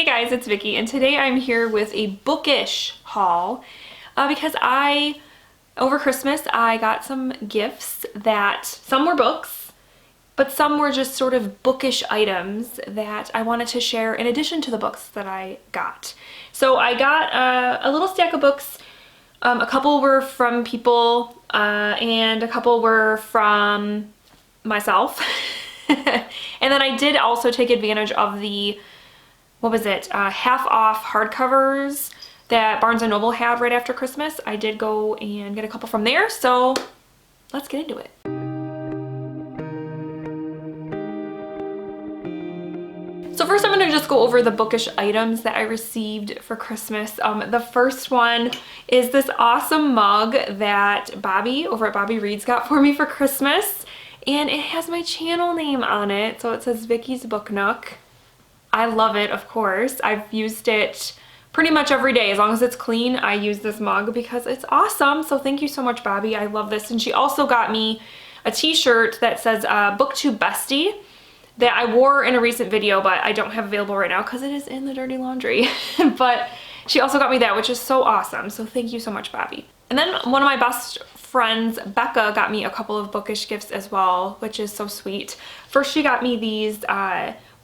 guys, it's Vicky, and today I'm here with a bookish haul because over Christmas I got some gifts that some were books, but some were just sort of bookish items that I wanted to share in addition to the books that I got. So I got a little stack of books. A couple were from people and a couple were from myself. And then I did also take advantage of the, what was it, half off hardcovers that Barnes & Noble had right after Christmas. I did go and get a couple from there, so let's get into it. So first I'm going to just go over the bookish items that I received for Christmas. The first one is this awesome mug that Bobby over at Bobby Reads got for me for Christmas. And it has my channel name on it, so it says Vicky's Book Nook. I love it, of course. I've used it pretty much every day. As long as it's clean, I use this mug because it's awesome. So thank you so much, Bobby. I love this. And she also got me a t-shirt that says BookTube Bestie that I wore in a recent video, but I don't have available right now because it is in the dirty laundry. But she also got me that, which is so awesome. So thank you so much, Bobby. And then one of my best friends, Becca, got me a couple of bookish gifts as well, which is so sweet. First, she got me these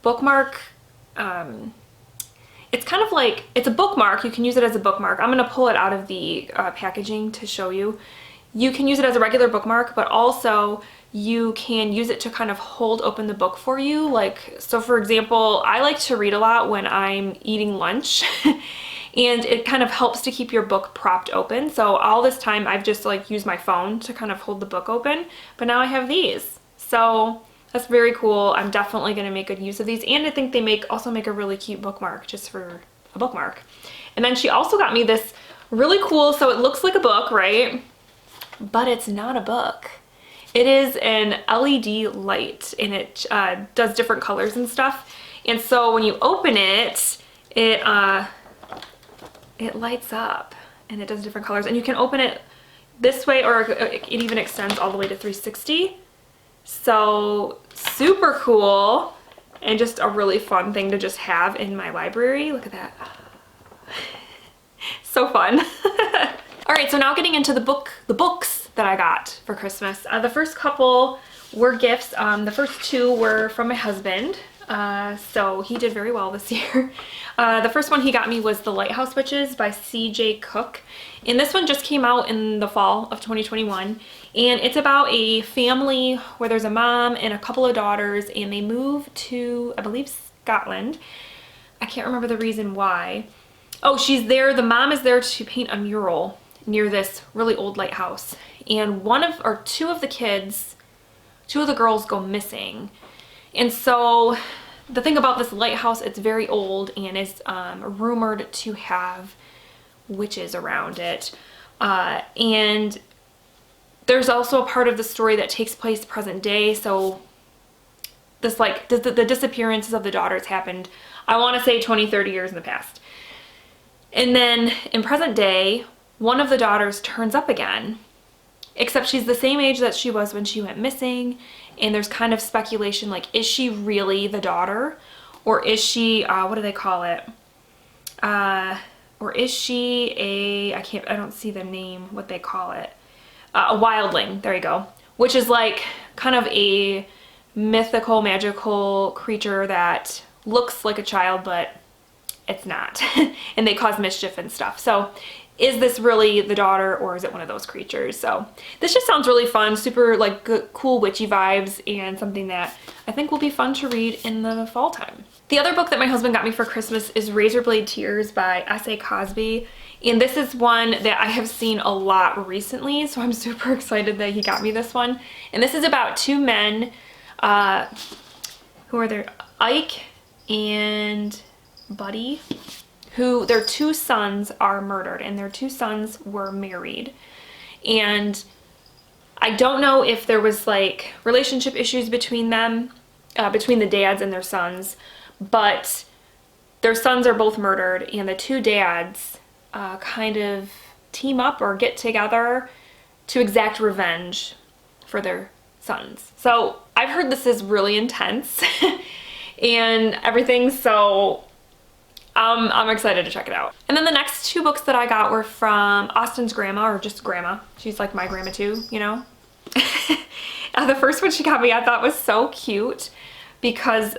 bookmark, it's kind of like, it's a bookmark. You can use it as a bookmark. I'm going to pull it out of the packaging to show you. You can use it as a regular bookmark, but also you can use it to kind of hold open the book for you. Like, so for example, I like to read a lot when I'm eating lunch. And it kind of helps to keep your book propped open. So all this time I've just like used my phone to kind of hold the book open, but now I have these. So that's very cool. I'm definitely gonna make good use of these. And I think they also make a really cute bookmark just for a bookmark. And then she also got me this really cool, so it looks like a book, right? But it's not a book. It is an LED light and it does different colors and stuff. And so when you open it, it lights up and it does different colors, and you can open it this way or it even extends all the way to 360. So super cool and just a really fun thing to just have in my library. Look at that. So fun. All right, so now getting into the books that I got for Christmas. The first couple were gifts. The first two were from my husband. So he did very well this year. The first one he got me was The Lighthouse Witches by C.J. Cook. And this one just came out in the fall of 2021. And it's about a family where there's a mom and a couple of daughters, and they move to, I believe, Scotland. I can't remember the reason why. Oh, the mom is there to paint a mural near this really old lighthouse. And two of the girls go missing. And so the thing about this lighthouse, it's very old and is rumored to have witches around it. And there's also a part of the story that takes place present day. So this, like, the disappearances of the daughters happened, I want to say 20, 30 years in the past. And then in present day, one of the daughters turns up again, except she's the same age that she was when she went missing. And there's kind of speculation, like, is she really the daughter? Or is she, what do they call it? Or is she I don't see the name, what they call it. A wildling, there you go. Which is like kind of a mythical, magical creature that looks like a child, but it's not. And they cause mischief and stuff. So is this really the daughter, or is it one of those creatures? So this just sounds really fun, super like good, cool witchy vibes, and something that I think will be fun to read in the fall time. The other book that my husband got me for Christmas is Razorblade Tears by S.A. Cosby. And this is one that I have seen a lot recently, so I'm super excited that he got me this one. And this is about two men, who are there? Ike and Buddy, who their two sons are murdered, and their two sons were married. And I don't know if there was like relationship issues between them, between the dads and their sons, but their sons are both murdered, and the two dads kind of team up or get together to exact revenge for their sons. So I've heard this is really intense and everything, so I'm excited to check it out. And then the next two books that I got were from Austin's grandma, or just grandma. She's like my grandma too, you know? The first one she got me I thought was so cute because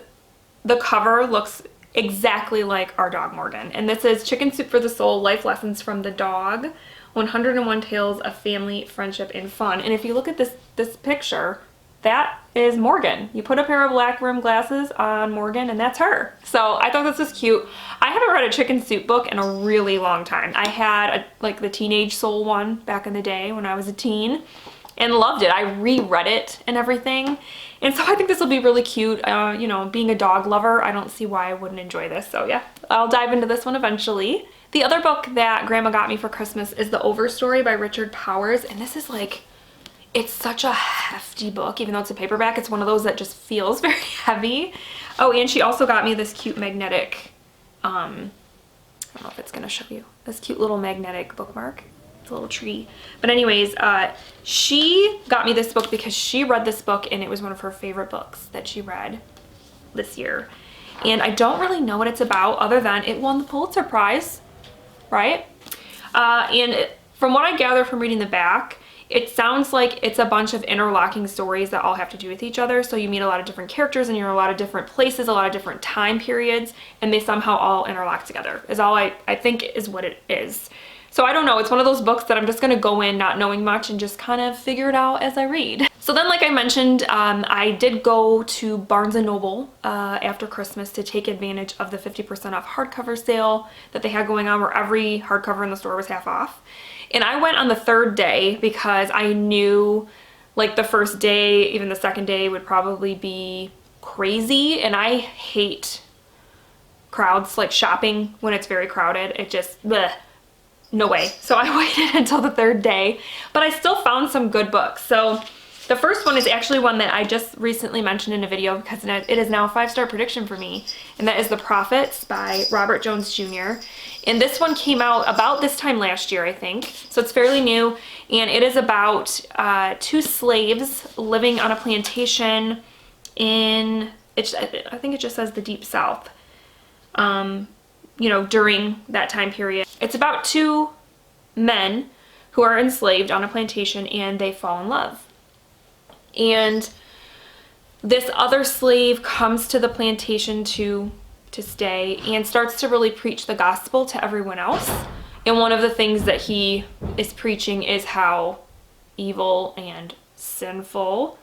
the cover looks exactly like our dog Morgan. And this is Chicken Soup for the Soul, Life Lessons from the Dog, 101 Tales of Family, Friendship, and Fun. And if you look at this picture, that is Morgan. You put a pair of black rimmed glasses on Morgan and that's her. So I thought this was cute. I haven't read a Chicken Soup book in a really long time. I had like the Teenage Soul one back in the day when I was a teen and loved it. I reread it and everything. And so I think this will be really cute. You know, being a dog lover, I don't see why I wouldn't enjoy this. So yeah, I'll dive into this one eventually. The other book that Grandma got me for Christmas is The Overstory by Richard Powers. And this is like, it's such a hefty book, even though it's a paperback. It's one of those that just feels very heavy. Oh, and she also got me this cute magnetic, I don't know if it's gonna show you, this cute little magnetic bookmark. It's a little tree. But anyways, she got me this book because she read this book and it was one of her favorite books that she read this year. And I don't really know what it's about other than it won the Pulitzer Prize, right? From what I gather from reading the back, it sounds like it's a bunch of interlocking stories that all have to do with each other. So you meet a lot of different characters and you're in a lot of different places, a lot of different time periods, and they somehow all interlock together is all I think is what it is. So I don't know, it's one of those books that I'm just gonna go in not knowing much and just kind of figure it out as I read. So then, like I mentioned, I did go to Barnes & Noble after Christmas to take advantage of the 50% off hardcover sale that they had going on where every hardcover in the store was half off. And I went on the third day because I knew like the first day, even the second day would probably be crazy. And I hate crowds, like shopping when it's very crowded. It just, bleh. No way. So I waited until the third day, but I still found some good books. So the first one is actually one that I just recently mentioned in a video because it is now a 5-star prediction for me, and that is The Prophets by Robert Jones Jr. And this one came out about this time last year, I think. So it's fairly new, and it is about two slaves living on a plantation in, I think it just says the Deep South. You know, during that time period. It's about two men who are enslaved on a plantation and they fall in love. And this other slave comes to the plantation to stay and starts to really preach the gospel to everyone else. And one of the things that he is preaching is how evil and sinful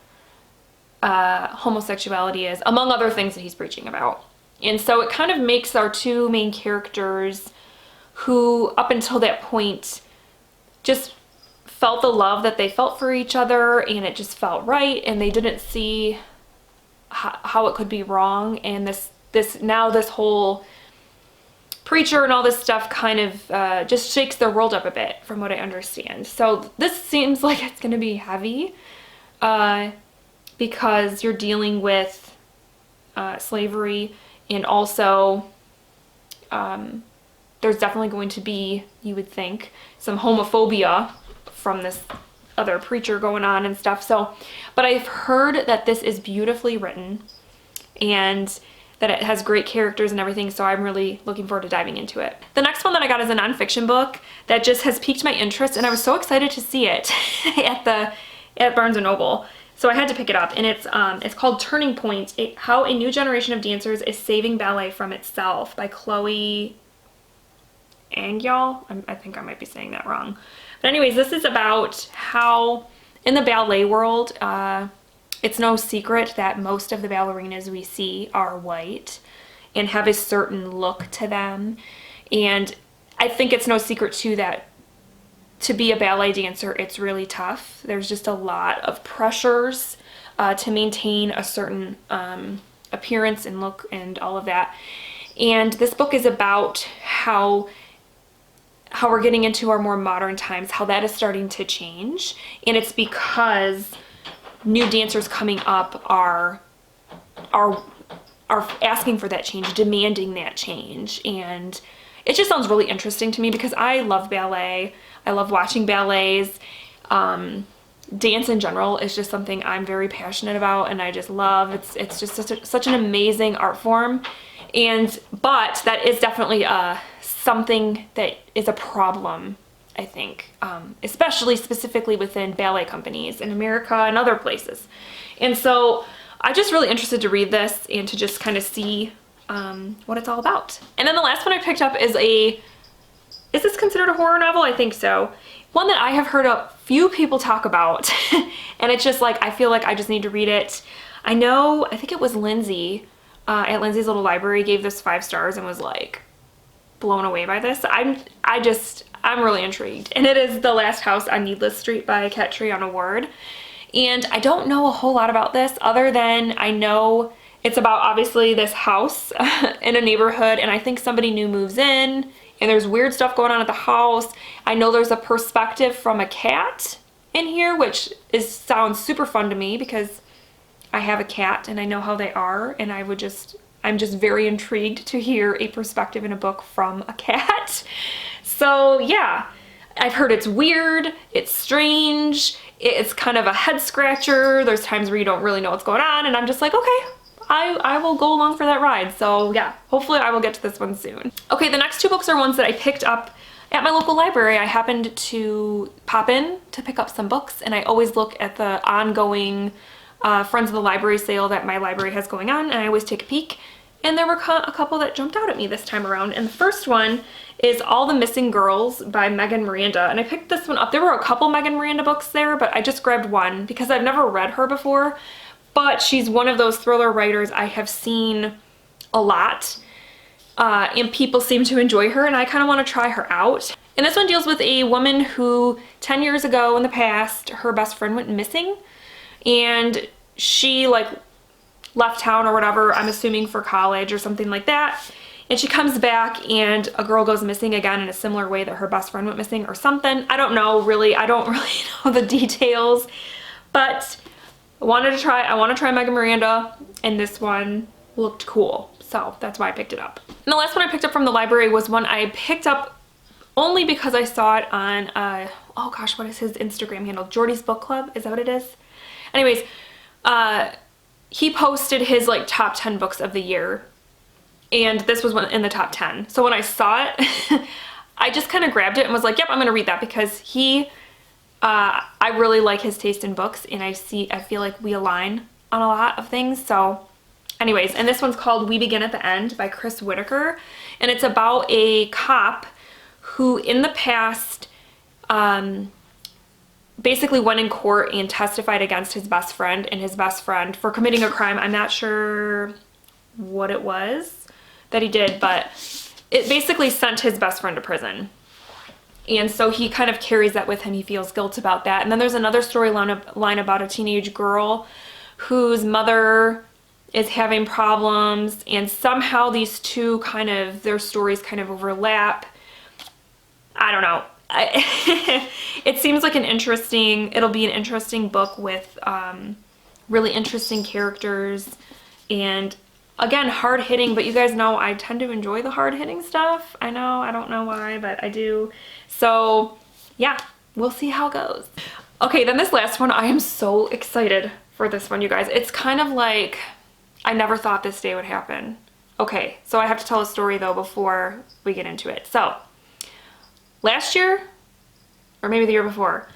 homosexuality is, among other things that he's preaching about. And so it kind of makes our two main characters who up until that point just felt the love that they felt for each other and it just felt right and they didn't see how it could be wrong. And this whole preacher and all this stuff kind of just shakes their world up a bit from what I understand. So this seems like it's going to be heavy because you're dealing with slavery. And also, there's definitely going to be, you would think, some homophobia from this other preacher going on and stuff. So, but I've heard that this is beautifully written and that it has great characters and everything. So I'm really looking forward to diving into it. The next one that I got is a nonfiction book that just has piqued my interest, and I was so excited to see it at Barnes & Noble. So I had to pick it up, and it's called Turning Point, How a New Generation of Dancers is Saving Ballet from Itself by Chloe Angyal. I think I might be saying that wrong. But anyways, this is about how in the ballet world, it's no secret that most of the ballerinas we see are white and have a certain look to them. And I think it's no secret too that to be a ballet dancer, it's really tough. There's just a lot of pressures to maintain a certain appearance and look and all of that. And this book is about how we're getting into our more modern times, how that is starting to change. And it's because new dancers coming up are asking for that change, demanding that change. And it just sounds really interesting to me because I love ballet. I love watching ballets. Dance in general is just something I'm very passionate about and I just love. It's just such an amazing art form. But that is definitely something that is a problem, I think, especially specifically within ballet companies in America and other places. And so I'm just really interested to read this and to just kind of see what it's all about. And then the last one I picked up is is this considered a horror novel? I think so. One that I have heard a few people talk about, and it's just like, I feel like I just need to read it. I think it was Lindsay at Lindsay's Little Library gave this 5 stars and was like blown away by this. I'm really intrigued. And it is The Last House on Needless Street by Catriona Ward. And I don't know a whole lot about this other than I know it's about obviously this house in a neighborhood, and I think somebody new moves in and there's weird stuff going on at the house. I know there's a perspective from a cat in here, which sounds super fun to me because I have a cat and I know how they are, and I'm just very intrigued to hear a perspective in a book from a cat. So yeah, I've heard it's weird, it's strange, it's kind of a head scratcher. There's times where you don't really know what's going on, and I'm just like, okay, I will go along for that ride. So yeah, hopefully I will get to this one soon. Okay, the next 2 books are ones that I picked up at my local library. I happened to pop in to pick up some books, and I always look at the ongoing Friends of the Library sale that my library has going on, and I always take a peek. And there were a couple that jumped out at me this time around. And the first one is All the Missing Girls by Megan Miranda. And I picked this one up. There were a couple Megan Miranda books there, but I just grabbed one because I've never read her before. But she's one of those thriller writers I have seen a lot. And people seem to enjoy her, and I kind of want to try her out. And this one deals with a woman who 10 years ago in the past, her best friend went missing. And she left town or whatever, I'm assuming for college or something like that. And she comes back and a girl goes missing again in a similar way that her best friend went missing or something. I don't know really. I don't really know the details, but I want to try Megan Miranda, and this one looked cool. So that's why I picked it up. And the last one I picked up from the library was one I picked up only because I saw it on, oh gosh, what is his Instagram handle? Jordy's Book Club, is that what it is? Anyways, he posted his top 10 books of the year, and this was one in the top 10. So when I saw it, I just kind of grabbed it and was like, yep, I'm gonna read that because I really like his taste in books, and I feel like we align on a lot of things. So anyways, and this one's called We Begin at the End by Chris Whitaker, and it's about a cop who in the past basically went in court and testified against his best friend and his best friend for committing a crime. I'm not sure what it was that he did, but it basically sent his best friend to prison. And so he kind of carries that with him. He feels guilt about that. And then there's another storyline about a teenage girl whose mother is having problems, and somehow these two their stories kind of overlap. I don't know. It seems like it'll be an interesting book with really interesting characters, and again, hard-hitting, but you guys know I tend to enjoy the hard-hitting stuff. I know, I don't know why, but I do. So yeah, we'll see how it goes. Okay, then this last one, I am so excited for this one, you guys. It's kind of like, I never thought this day would happen. Okay, so I have to tell a story though before we get into it. So last year, or maybe the year before,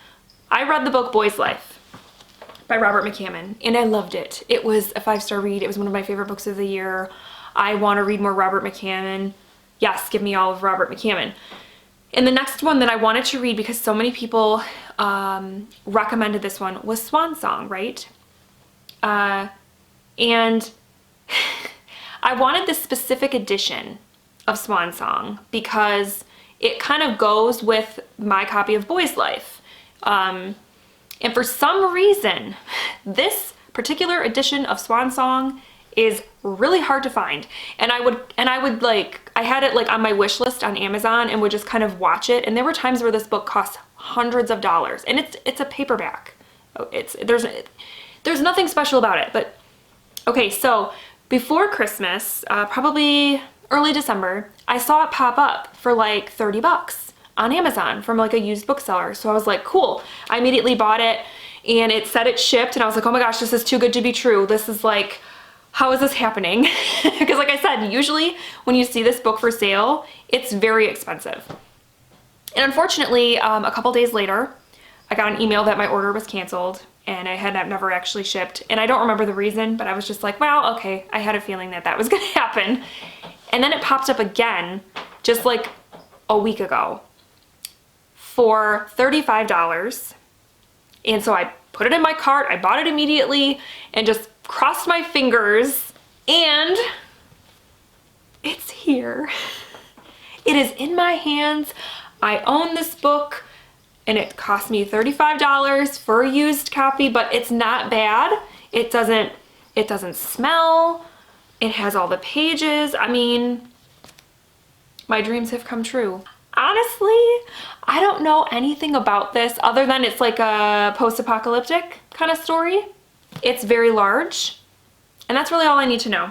I read the book Boy's Life by Robert McCammon, and I loved it. It was a 5-star read. It was one of my favorite books of the year. I want to read more Robert McCammon. Yes, give me all of Robert McCammon. And the next one that I wanted to read, because so many people recommended this one, was Swans Song, right? And I wanted this specific edition of Swans Song because it kind of goes with my copy of Boy's Life. And for some reason, this particular edition of Swans Song is really hard to find. And I had it on my wish list on Amazon and would just kind of watch it. And there were times where this book cost hundreds of dollars, and it's a paperback. There's nothing special about it, but okay, so before Christmas, probably early December, I saw it pop up for like 30 bucks on Amazon from like a used bookseller. So I was like, cool. I immediately bought it, and it said it shipped, and I was like, oh my gosh, this is too good to be true. This is like, how is this happening? Because like I said, usually when you see this book for sale, it's very expensive. And unfortunately, a couple days later, I got an email that my order was canceled and I had never actually shipped. And I don't remember the reason, but I was just like, well, okay, I had a feeling that that was gonna happen. And then it popped up again, just like a week ago, for $35. And so I put it in my cart, I bought it immediately, and just crossed my fingers, and it's here. It is in my hands. I own this book, and it cost me $35 for a used copy, but it's not bad. It doesn't smell. It has all the pages. I mean, my dreams have come true. Honestly, I don't know anything about this other than it's like a post-apocalyptic kind of story. It's very large, and that's really all I need to know.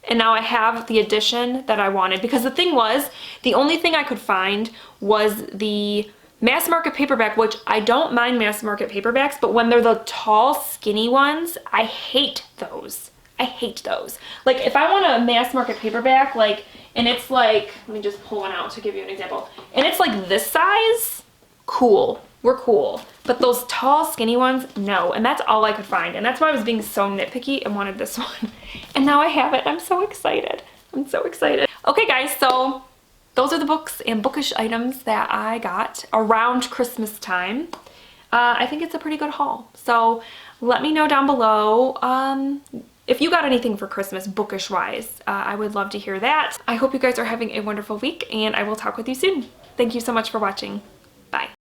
And now I have the edition that I wanted, because the thing was, the only thing I could find was the mass market paperback, which I don't mind mass market paperbacks, but when they're the tall, skinny ones, I hate those. I hate those. Like if I want a mass market paperback, like, and it's like, let me just pull one out to give you an example. And it's like this size, cool, we're cool. But those tall, skinny ones, no. And that's all I could find. And that's why I was being so nitpicky and wanted this one. And now I have it. I'm so excited. I'm so excited. Okay guys, so those are the books and bookish items that I got around Christmas time. I think it's a pretty good haul. So let me know down below if you got anything for Christmas bookish wise. I would love to hear that. I hope you guys are having a wonderful week, and I will talk with you soon. Thank you so much for watching. Bye.